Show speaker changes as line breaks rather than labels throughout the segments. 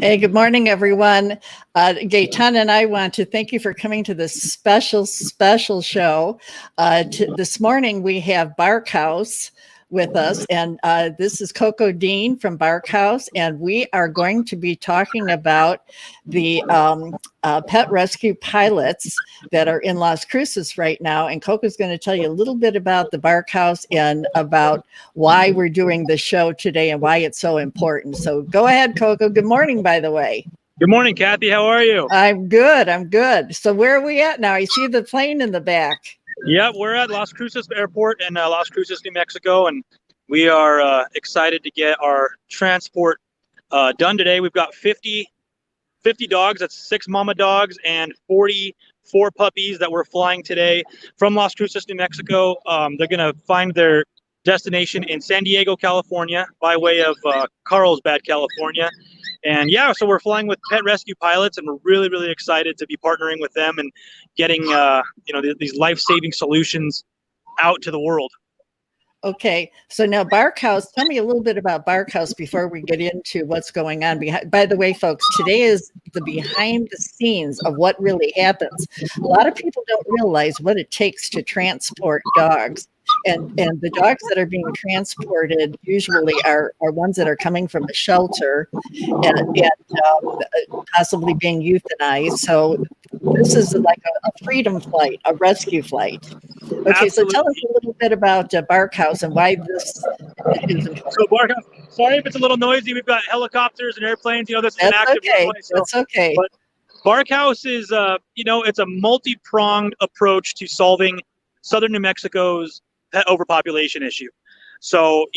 Hey, good morning, everyone. Gaetan and I want to thank you for coming to this special show. This morning, we have Barkhouse with us, and this is Koko Dean from Barkhouse, and we are going to be talking about the pet rescue pilots that are in Las Cruces right now. And Coco's going to tell you a little bit about the Barkhouse and about why we're doing the show today and why it's so important. So go ahead, Koko. Good morning, by the way.
Good morning, Kathy. How are you?
I'm good. So where are we at now? I see the plane in the back.
Yeah, we're at Las Cruces Airport in Las Cruces, New Mexico, and we are excited to get our transport done today. We've got 50 dogs. That's 6 mama dogs and 44 puppies that we're flying today from Las Cruces, New Mexico. They're going to find their destination in San Diego, California, by way of Carlsbad, California. And yeah, so we're flying with pet rescue pilots, and we're really excited to be partnering with them and getting these life-saving solutions out to the world.
Okay, so now Barkhouse, tell me a little bit about Barkhouse before we get into what's going on. By the way, folks, today is the behind the scenes of what really happens. A lot of people don't realize what it takes to transport dogs. And the dogs that are being transported usually are ones that are coming from a shelter and possibly being euthanized. So this is like a freedom flight, a rescue flight. Okay, Absolutely. So tell us a little bit about Barkhouse and why this is important.
So Barkhouse, sorry if it's a little noisy. We've got helicopters and airplanes. This is an active
airplane. That's okay.
But Barkhouse is, it's a multi-pronged approach to solving southern New Mexico's pet overpopulation issue. So,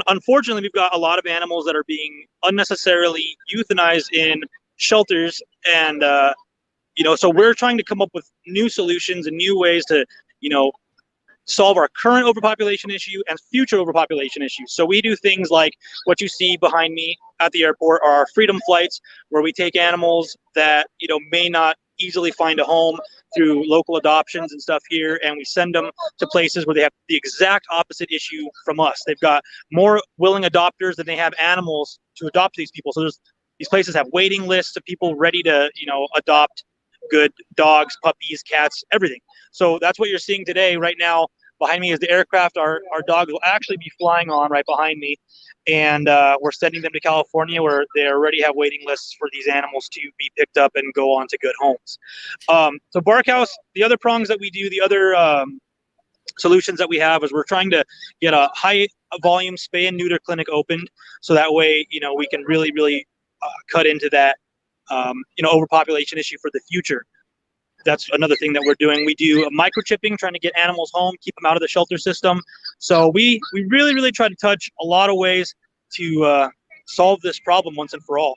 unfortunately, we've got a lot of animals that are being unnecessarily euthanized in shelters. And, so we're trying to come up with new solutions and new ways to, solve our current overpopulation issue and future overpopulation issues. So we do things like what you see behind me at the airport are our freedom flights, where we take animals that, may not easily find a home through local adoptions and stuff here, and we send them to places where they have the exact opposite issue from us. They've got more willing adopters than they have animals to adopt these people. So these places have waiting lists of people ready to, adopt good dogs, puppies, cats, everything. So that's what you're seeing today. Right now, behind me is the aircraft our dogs will actually be flying on right behind me. And we're sending them to California, where they already have waiting lists for these animals to be picked up and go on to good homes. So Barkhouse, the other prongs that we do, the other solutions that we have is we're trying to get a high volume spay and neuter clinic opened. So that way, we can really cut into that, overpopulation issue for the future. That's another thing that we're doing. We do microchipping, trying to get animals home, keep them out of the shelter system. So we really try to touch a lot of ways to solve this problem once and for all.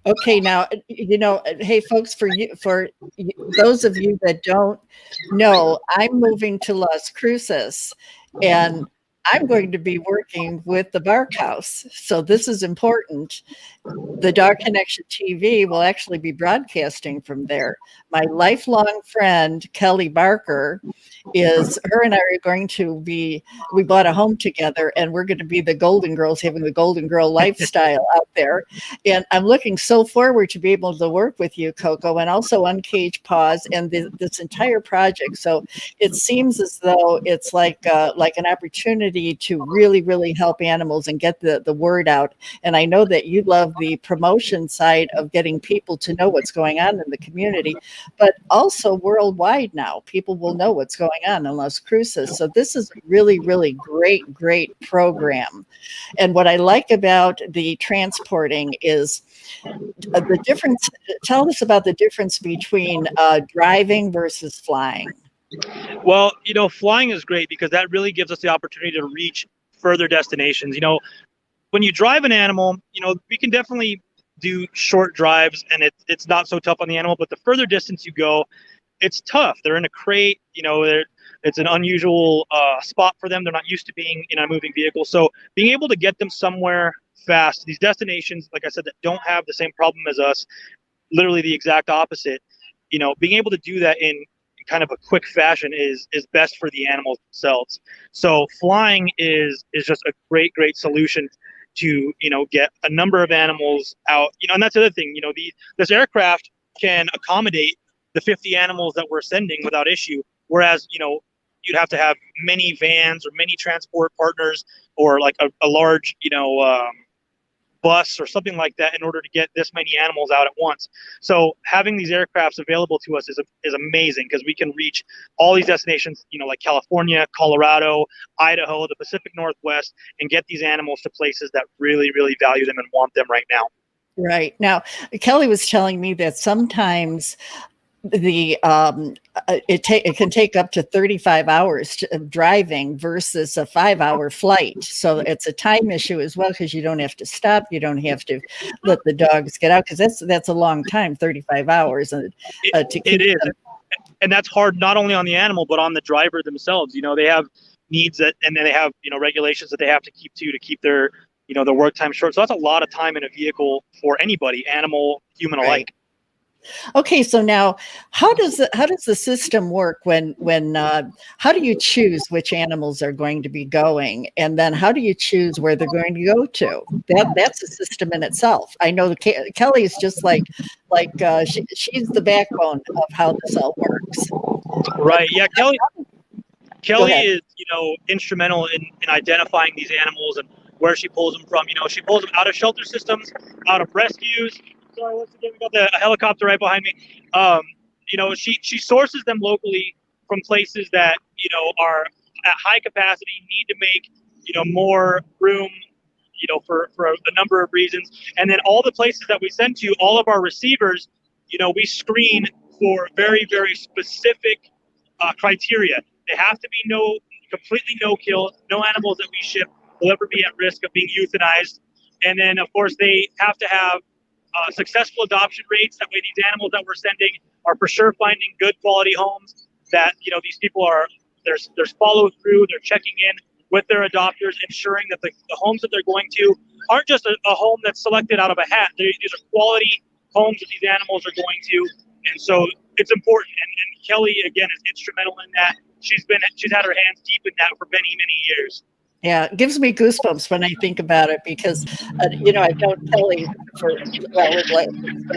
Okay, now, hey, folks, for those of you that don't know, I'm moving to Las Cruces, and I'm going to be working with the Barkhouse. So this is important. The Dog Connection TV will actually be broadcasting from there. My lifelong friend, Kelly Barker, her and I are going to we bought a home together, and we're going to be the Golden Girls, having the Golden Girl lifestyle out there. And I'm looking so forward to be able to work with you, Koko, and also Uncaged, Paws, and this entire project. So it seems as though it's like an opportunity to really help animals and get the word out. And I know that you love the promotion side of getting people to know what's going on in the community, but also worldwide now, people will know what's going on in Las Cruces. So this is a really great program. And what I like about the transporting is the difference. Tell us about the difference between driving versus flying.
Well, flying is great because that really gives us the opportunity to reach further destinations. When you drive an animal, we can definitely do short drives, and it's not so tough on the animal, but the further distance you go, it's tough. They're in a crate, it's an unusual spot for them. They're not used to being in a moving vehicle. So being able to get them somewhere fast, these destinations, like I said, that don't have the same problem as us, literally the exact opposite, being able to do that in kind of a quick fashion is best for the animals themselves. So flying is just a great solution. to, get a number of animals out, and that's the other thing, this aircraft can accommodate the 50 animals that we're sending without issue. Whereas, you'd have to have many vans or many transport partners or like a large, bus or something like that in order to get this many animals out at once. So having these aircrafts available to us is amazing, because we can reach all these destinations, like California, Colorado, Idaho, the Pacific Northwest, and get these animals to places that really, really value them and want them right now.
Right. Now, Kelly was telling me that sometimes the it can take up to 35 hours of driving versus a 5-hour flight. So it's a time issue as well, because you don't have to stop, you don't have to let the dogs get out, because that's a long time, 35 hours. To keep
it is,
them.
And that's hard not only on the animal but on the driver themselves. They have needs and then they have regulations that they have to keep their their work time short. So that's a lot of time in a vehicle for anybody, animal, human alike.
Okay, so now how does the system work when how do you choose which animals are going to be going, and then how do you choose where they're going to go to? That's a system in itself. I know Kelly is just like she's the backbone of how this all works.
Right. Yeah, Kelly is, instrumental in identifying these animals and where she pulls them from. She pulls them out of shelter systems, out of rescues. Sorry, once again, we got a helicopter right behind me. She sources them locally from places that, are at high capacity, need to make, more room, for a number of reasons. And then all the places that we send to, all of our receivers, we screen for very, very specific criteria. They have to be completely no kill. No animals that we ship will ever be at risk of being euthanized. And then, of course, they have to have successful adoption rates. That way, these animals that we're sending are for sure finding good quality homes. That these people are there's follow through. They're checking in with their adopters, ensuring that the homes that they're going to aren't just a home that's selected out of a hat. These are quality homes that these animals are going to, and so it's important. And Kelly again is instrumental in that. She's had her hands deep in that for many, many years.
Yeah, it gives me goosebumps when I think about it, because, I've known Kelly for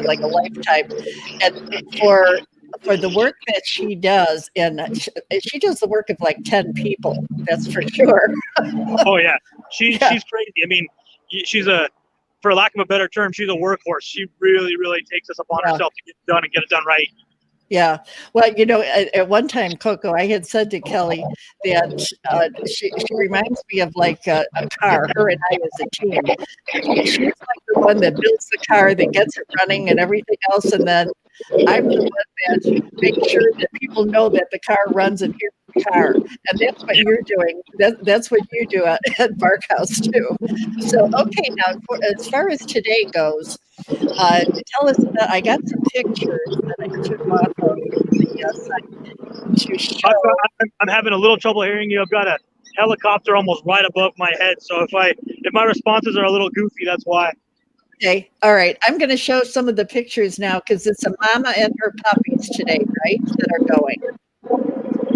like a lifetime, and for the work that she does, and she does the work of like 10 people, that's for sure.
Oh yeah, she's crazy. I mean, she's for lack of a better term, she's a workhorse. She really, really takes this upon herself to get it done and get it done right.
Yeah. Well, at one time, Koko, I had said to Kelly that she reminds me of like a car, her and I as a team. She's like the one that builds the car, that gets it running and everything else. And then I'm the one that makes sure that people know that the car runs and here's the car. And that's what you're doing. That's what you do at Barkhouse too. So, okay, now as far as today goes, tell us about, I got some pictures that I took off of the site to show.
I'm having a little trouble hearing you. I've got a helicopter almost right above my head. So if my responses are a little goofy, that's why.
Okay. All right. I'm going to show some of the pictures now, because it's a mama and her puppies today, right, that are going.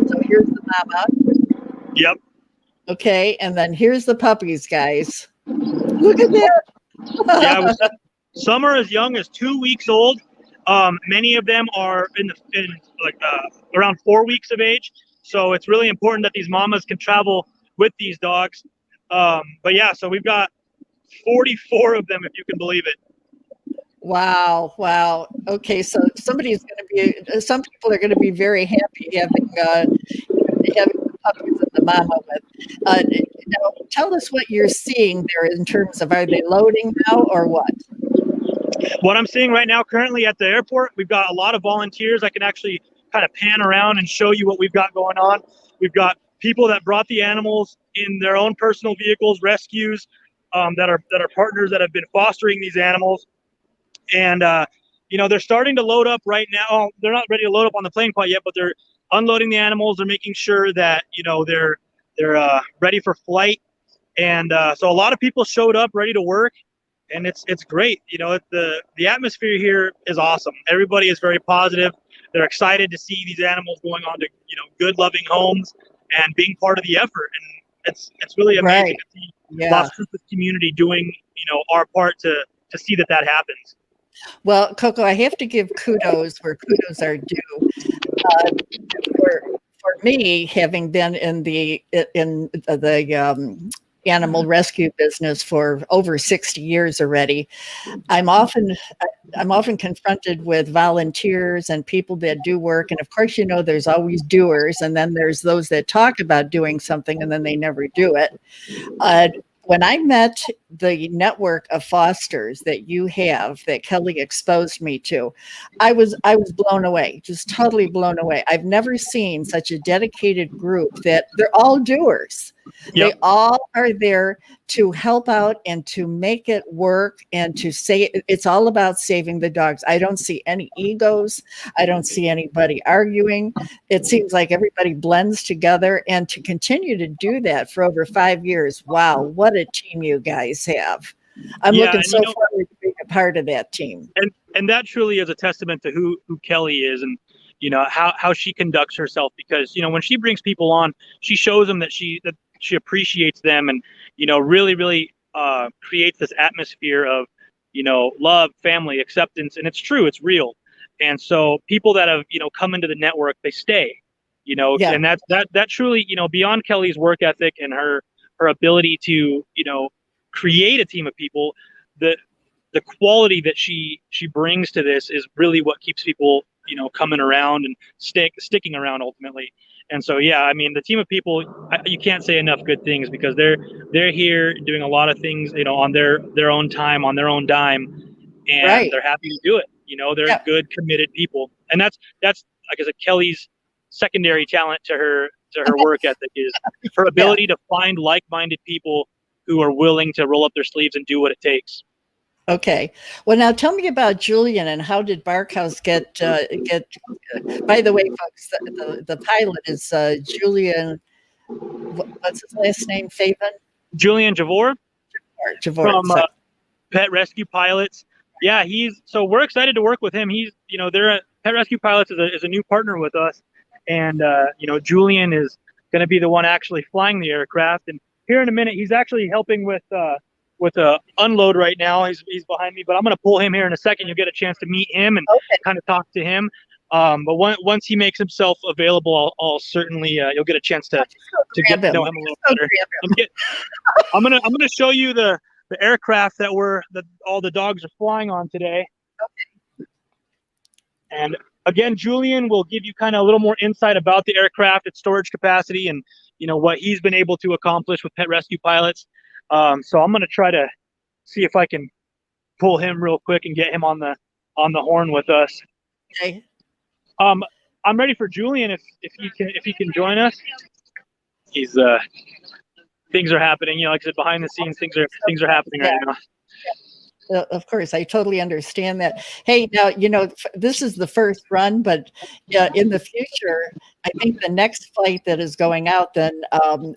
So here's the mama.
Yep.
Okay. And then here's the puppies, guys. Look at that.
Yeah. Some are as young as 2 weeks old. Many of them are around 4 weeks of age. So it's really important that these mamas can travel with these dogs. But yeah, so we've got 44 of them, if you can believe it.
Wow. Okay, so some people are going to be very happy having the puppies and the mama with. Now, tell us what you're seeing there in terms of, are they loading now or what?
What I'm seeing right now currently at the airport, we've got a lot of volunteers. I can actually kind of pan around and show you what we've got going on. We've got people that brought the animals in their own personal vehicles, rescues, that are partners that have been fostering these animals. And, they're starting to load up right now. Oh, they're not ready to load up on the plane quite yet, but they're unloading the animals. They're making sure that, they're ready for flight. And so a lot of people showed up ready to work. And it's great. The atmosphere here is awesome. Everybody is very positive. They're excited to see these animals going on to, good, loving homes and being part of the effort. And it's really amazing to see
Yeah.
Las Cruces community doing, our part to see that happens.
Well, Koko, I have to give kudos where kudos are due. For me, having been in the animal rescue business for over 60 years already, I'm often confronted with volunteers and people that do work, and of course, there's always doers, and then there's those that talk about doing something and then they never do it. When I met the network of fosters that you have, that Kelly exposed me to, I was blown away, just totally blown away. I've never seen such a dedicated group that they're all doers. Yep. They all are there to help out and to make it work and to say it's all about saving the dogs. I don't see any egos. I don't see anybody arguing. It seems like everybody blends together, and to continue to do that for over 5 years. Wow, what a team you guys have. I'm looking so forward to being a part of that team.
And that truly is a testament to who Kelly is, and how she conducts herself, because when she brings people on, she shows them that she appreciates them, and really creates this atmosphere of love, family, acceptance. And it's true, it's real. And so people that have come into the network, they stay, and that truly, beyond Kelly's work ethic and her ability to create a team of people, the quality that she brings to this is really what keeps people coming around and sticking around ultimately. And so, yeah, I mean, the team of people, you can't say enough good things, because they're here doing a lot of things, on their own time, on their own dime, and they're happy to do it. They're good, committed people, and that's like I said, Kelly's secondary talent to her work ethic is her ability to find like-minded people who are willing to roll up their sleeves and do what it takes.
Okay. Well, now tell me about Julian, and how did Barkhouse get? By the way, folks, the pilot is Julian. What's his last name? Faven?
Julian Javor.
Javor.
From Pet Rescue Pilots. Yeah, so we're excited to work with him. He's, Pet Rescue Pilots is a new partner with us, and Julian is going to be the one actually flying the aircraft. And here in a minute, he's actually helping with a unload right now. He's behind me, but I'm going to pull him here in a second. You'll get a chance to meet him and kind of talk to him. But once he makes himself available, I'll certainly you'll get a chance to get to know him a little better. I'm gonna show you the aircraft that all the dogs are flying on today. Okay. And again, Julian will give you kind of a little more insight about the aircraft, its storage capacity, and what he's been able to accomplish with Pet Rescue Pilots. So I'm going to try to see if I can pull him real quick and get him on the horn with us.
Okay.
I'm ready for Julian if he can join us. He's things are happening, like I said, behind the scenes, things are happening right now.
Of course, I totally understand that. Hey, now, this is the first run, but in the future, I think the next flight that is going out, then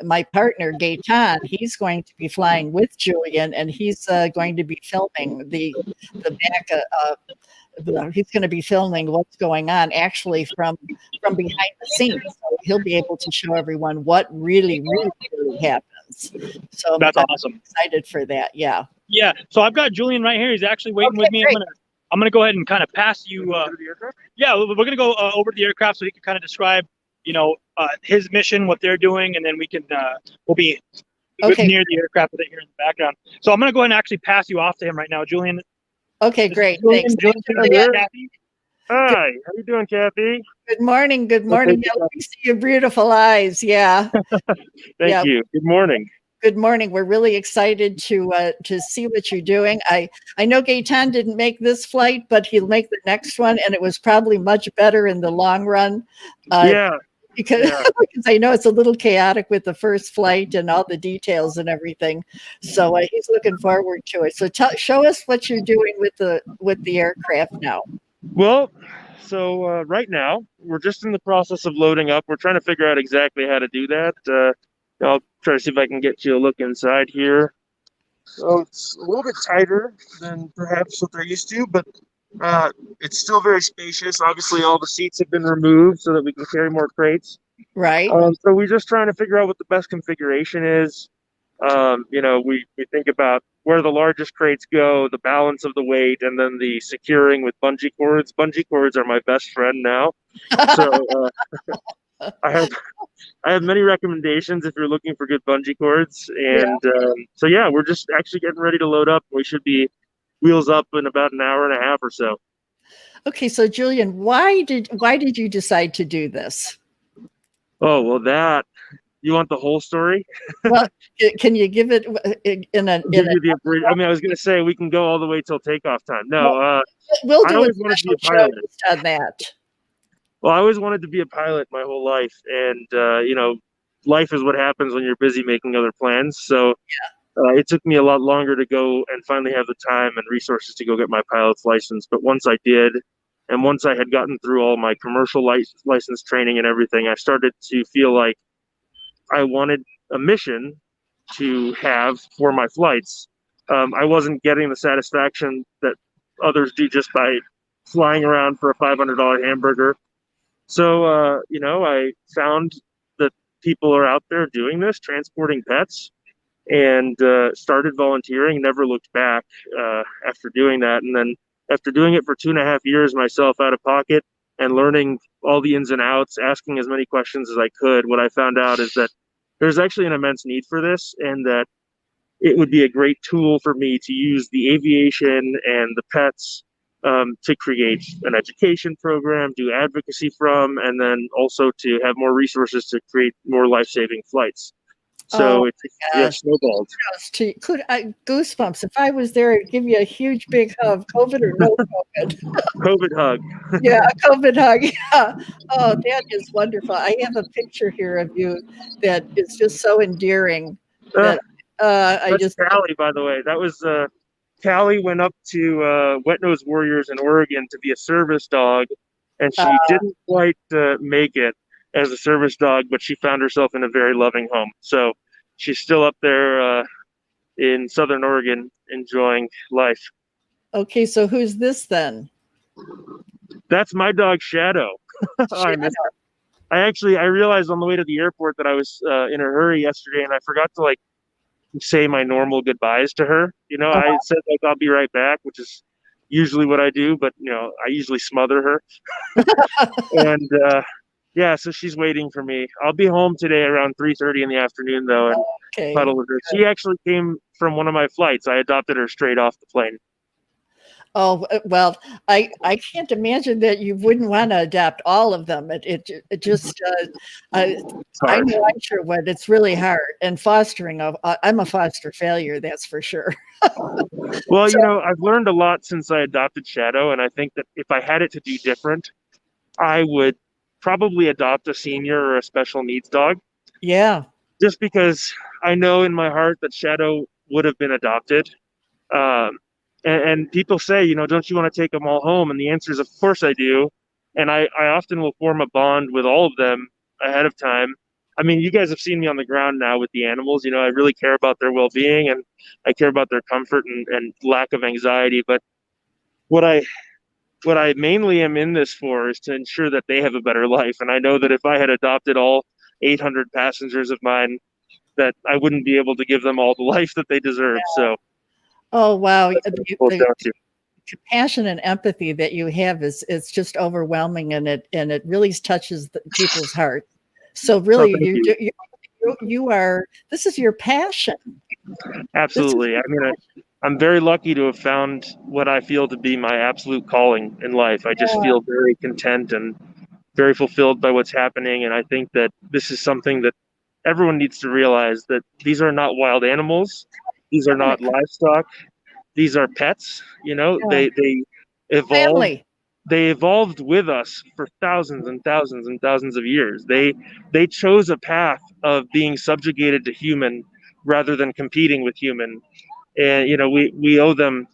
my partner, Gaetan, he's going to be flying with Julian, and he's going to be filming the back he's going to be filming what's going on actually from behind the scenes. So he'll be able to show everyone what really happens. So
that's
I'm
awesome.
Excited for that. Yeah.
Yeah. So I've got Julian right here. He's actually waiting with me.
Great.
I'm gonna go ahead and kind of pass you. Yeah, we're gonna go over to the aircraft so he can kind of describe, his mission, what they're doing, and then we can we'll be near the aircraft with it here in the background. So I'm gonna go ahead and actually pass you off to him right now, Julian.
Okay, great.
Thanks.
Kathy. Hi, how you doing, Kathy?
Good morning. Good morning. Yeah, let me see your beautiful eyes. Yeah.
Thank you. Good morning.
Good morning. We're really excited to see what you're doing. I know Gaetan didn't make this flight, but he'll make the next one, and it was probably much better in the long run. Because I know it's a little chaotic with the first flight and all the details and everything. So he's looking forward to it. So show us what you're doing with the aircraft now.
Well, so right now we're just in the process of loading up. We're trying to figure out exactly how to do that. I'll try to see if I can get you a look inside here. So it's a little bit tighter than perhaps what they're used to, but it's still very spacious. Obviously, all the seats have been removed so that we can carry more crates.
Right.
So we're just trying to figure out what the best configuration is. We think about where the largest crates go, the balance of the weight, and then the securing with bungee cords. Bungee cords are my best friend now. So I have many recommendations if you're looking for good bungee cords. And so yeah, we're just actually getting ready to load up. We should be wheels up in about an hour and a half or so.
Okay, so Julian, why did you decide to do this?
Oh, well, you want the whole story?
Well, can you give it
I mean, I was going to say we can go all the way till takeoff time. No,
we'll do
I always wanted to be a pilot.
On that.
Well, I always wanted to be a pilot my whole life, and life is what happens when you're busy making other plans. So it took me a lot longer to go and finally have the time and resources to go get my pilot's license. But once I did, and once I had gotten through all my commercial license training and everything, I started to feel like I wanted a mission to have for my flights. I wasn't getting the satisfaction that others do just by flying around for a $500 hamburger. So, I found that people are out there doing this, transporting pets, and started volunteering, never looked back after doing that. And then after doing it for 2.5 years myself out of pocket and learning all the ins and outs, asking as many questions as I could, what I found out is that there's actually an immense need for this, and that it would be a great tool for me to use the aviation and the pets to create an education program, do advocacy from, and then also to have more resources to create more life-saving flights. So it's snowballed.
Goosebumps. If I was there, I'd give you a huge big hug, COVID or no COVID.
COVID hug.
Yeah, a COVID hug. Yeah. Oh, that is wonderful. I have a picture here of you that is just so endearing. That
that's Callie, by the way. That was Callie went up to Wet Nose Warriors in Oregon to be a service dog, and she didn't quite make it as a service dog, but she found herself in a very loving home. So she's still up there in Southern Oregon enjoying life.
Okay, so who's this then?
That's my dog, Shadow. I realized on the way to the airport that I was in a hurry yesterday, and I forgot to say my normal goodbyes to her. I said I'll be right back, which is usually what I do, but I usually smother her. And yeah, so she's waiting for me. I'll be home today around 3:30 in the afternoon, though, and cuddle with her. She actually came from one of my flights. I adopted her straight off the plane.
Oh, well, I can't imagine that you wouldn't want to adopt all of them. It just, I know I'm sure what it's really hard. And fostering, I'm a foster failure, that's for sure.
Well, I've learned a lot since I adopted Shadow, and I think that if I had it to do different, I would probably adopt a senior or a special needs dog.
Yeah.
Just because I know in my heart that Shadow would have been adopted. And people say, don't you want to take them all home? And the answer is, of course I do. And I often will form a bond with all of them ahead of time. I mean, you guys have seen me on the ground now with the animals. I really care about their well-being, and I care about their comfort and lack of anxiety. But what I mainly am in this for is to ensure that they have a better life. And I know that if I had adopted all 800 passengers of mine, that I wouldn't be able to give them all the life that they deserve. So.
Oh, wow. The compassion and empathy that you have it's just overwhelming, and it really touches people's heart. So really, you are, this is your passion.
Absolutely. I'm very lucky to have found what I feel to be my absolute calling in life. I just feel very content and very fulfilled by what's happening. And I think that this is something that everyone needs to realize, that these are not wild animals. These are not livestock. These are pets. They evolved.
Family.
They evolved with us for thousands and thousands and thousands of years. They chose a path of being subjugated to human rather than competing with human. And we owe them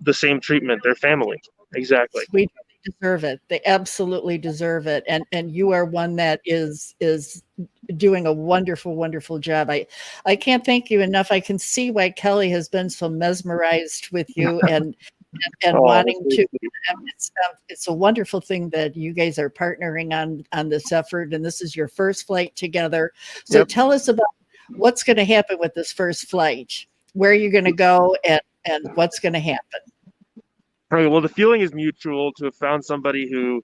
the same treatment. They're family. Exactly.
We deserve it. They absolutely deserve it. And you are one that is doing a wonderful, wonderful job. I can't thank you enough. I can see why Kelly has been so mesmerized with you and wanting to. It's a wonderful thing that you guys are partnering on this effort, and this is your first flight together. So tell us about what's going to happen with this first flight? Where are you going to go, and what's going to happen?
Okay, well, the feeling is mutual to have found somebody who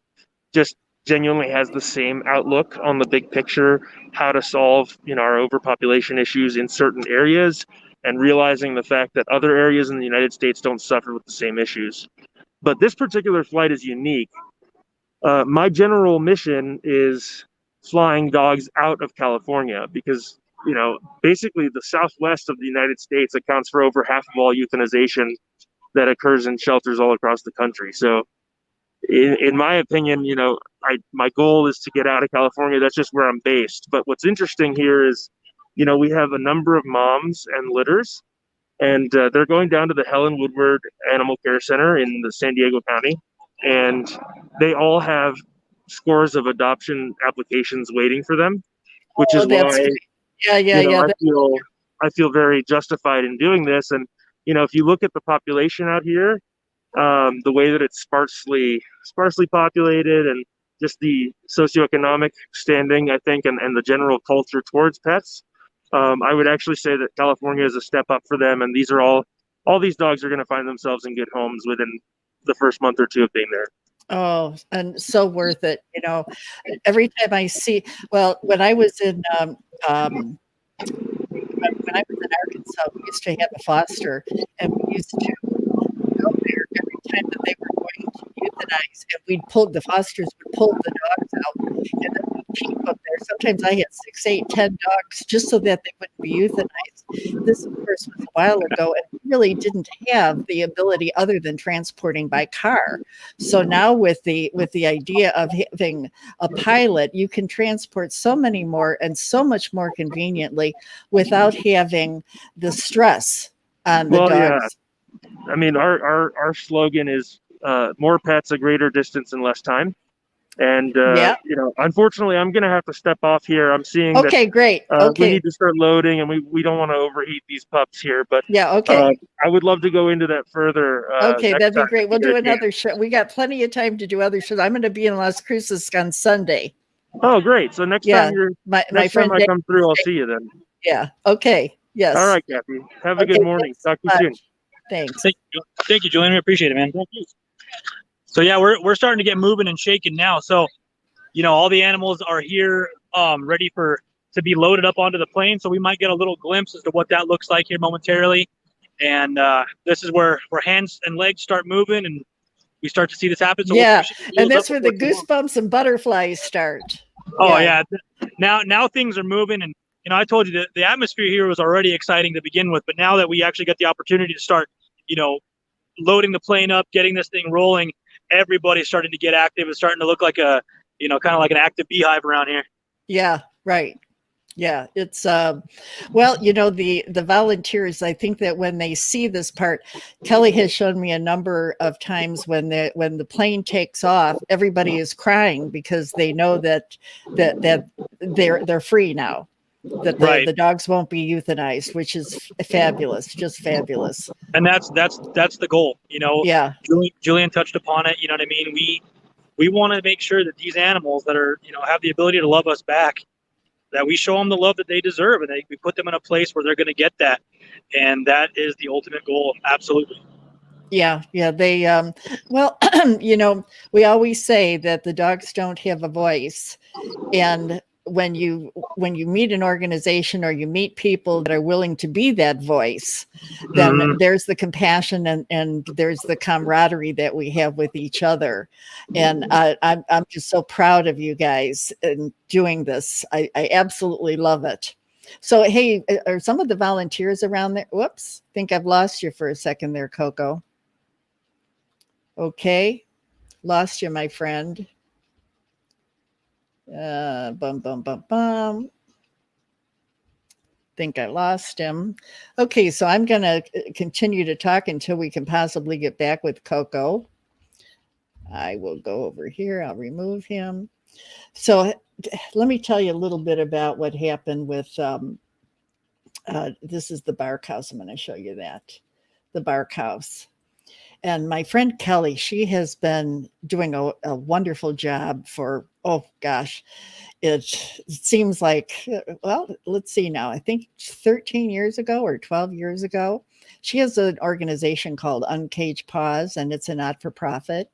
just genuinely has the same outlook on the big picture, how to solve, our overpopulation issues in certain areas, and realizing the fact that other areas in the United States don't suffer with the same issues. But this particular flight is unique. My general mission is flying dogs out of California because, basically the Southwest of the United States accounts for over half of all euthanization that occurs in shelters all across the country. So in my opinion, my goal is to get out of California. That's just where I'm based. But what's interesting here is, we have a number of moms and litters, and they're going down to the Helen Woodward Animal Care Center in the San Diego County, and they all have scores of adoption applications waiting for them, which
Oh,
is
that's
why,
yeah.
I feel very justified in doing this. And if you look at the population out here, the way that it's sparsely populated, and just the socioeconomic standing, I think, and the general culture towards pets, I would actually say that California is a step up for them. And these are all these dogs are going to find themselves in good homes within the first month or two of being there.
Oh, and so worth it. Every time I see, well, when I was in Arkansas, we used to have a foster, and we used to go there every time that they were going to euthanize, and the fosters would pull the dogs out, and then we'd keep them there. Sometimes I had 6, 8, 10 dogs just so that they wouldn't be euthanized. This, of course, was a while ago, and we really didn't have the ability other than transporting by car. So now with the idea of having a pilot, you can transport so many more and so much more conveniently without having the stress on the dogs.
Yeah. I mean, our slogan is more pets, a greater distance in less time. And, unfortunately, I'm going to have to step off here. I'm seeing
okay,
that
great. Okay.
we need to start loading, and we don't want to overheat these pups here. But
yeah, okay.
I would love to go into that further.
Okay, that'd be great. We'll do another show. We got plenty of time to do other shows. I'm going to be in Las Cruces on Sunday.
Oh, great. So next time
my friend
I come through, I'll see you then.
Yeah. Okay. Yes.
All right, Kathy. Have a good morning. Talk to you soon.
Thanks.
Thank you, Julian. We appreciate it, man. Thank you. So yeah, we're starting to get moving and shaking now. So, all the animals are here, ready to be loaded up onto the plane. So we might get a little glimpse as to what that looks like here momentarily. And this is where hands and legs start moving, and we start to see this happen. So
yeah, and that's where the goosebumps and butterflies start.
Oh yeah. Now things are moving, and I told you that the atmosphere here was already exciting to begin with, but now that we actually got the opportunity to start, loading the plane up, getting this thing rolling, everybody's starting to get active. It's starting to look like kind of like an active beehive around here.
Yeah, right. Yeah, it's the volunteers, I think that when they see this part, Kelly has shown me a number of times when the plane takes off, everybody is crying because they know that they're free now, that the dogs won't be euthanized, which is fabulous, just fabulous.
And that's the goal,
Yeah.
Julian touched upon it. You know what I mean? We want to make sure that these animals that are, have the ability to love us back, that we show them the love that they deserve, and we put them in a place where they're going to get that. And that is the ultimate goal. Absolutely.
Yeah. They, we always say that the dogs don't have a voice. And when you meet an organization or you meet people that are willing to be that voice, then there's the compassion and there's the camaraderie that we have with each other. And I'm just so proud of you guys in doing this. I absolutely love it. So, hey, are some of the volunteers around there? Whoops, think I've lost you for a second there, Koko. Okay, lost you, my friend. Think I lost him. Okay, so I'm going to continue to talk until we can possibly get back with Koko. I will go over here. I'll remove him. So let me tell you a little bit about what happened with this is the Barkhouse. I'm going to show you that. The Barkhouse. And my friend Kelly, she has been doing a wonderful job for oh gosh, it seems like, well, let's see now. I think 13 years ago or 12 years ago, she has an organization called Uncaged Paws, and it's a not for profit.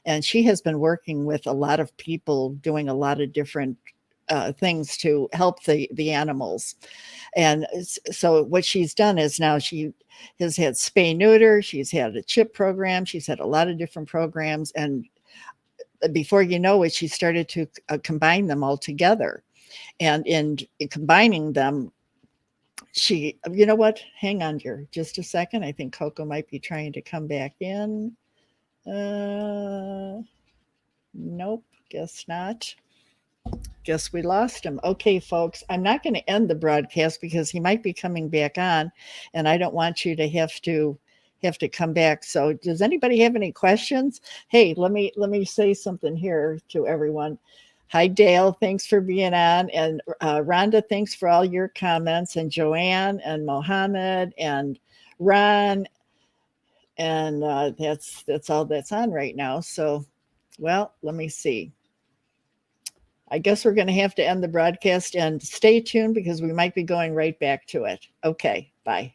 And she has been working with a lot of people doing a lot of different things to help the animals. And so what she's done is now she has had spay neuter, she's had a chip program, she's had a lot of different programs. And before you know it, she started to combine them all together. And in combining them, she, you know what? Hang on here just a second. I think Koko might be trying to come back in. Nope, guess not. Guess we lost him. Okay, folks, I'm not going to end the broadcast because he might be coming back on, and I don't want you to have to come back. So does anybody have any questions? Hey, let me say something here to everyone. Hi, Dale. Thanks for being on. And Rhonda, thanks for all your comments. And Joanne and Mohammed and Ron. And that's all that's on right now. So, well, let me see. I guess we're going to have to end the broadcast, and stay tuned because we might be going right back to it. Okay, bye.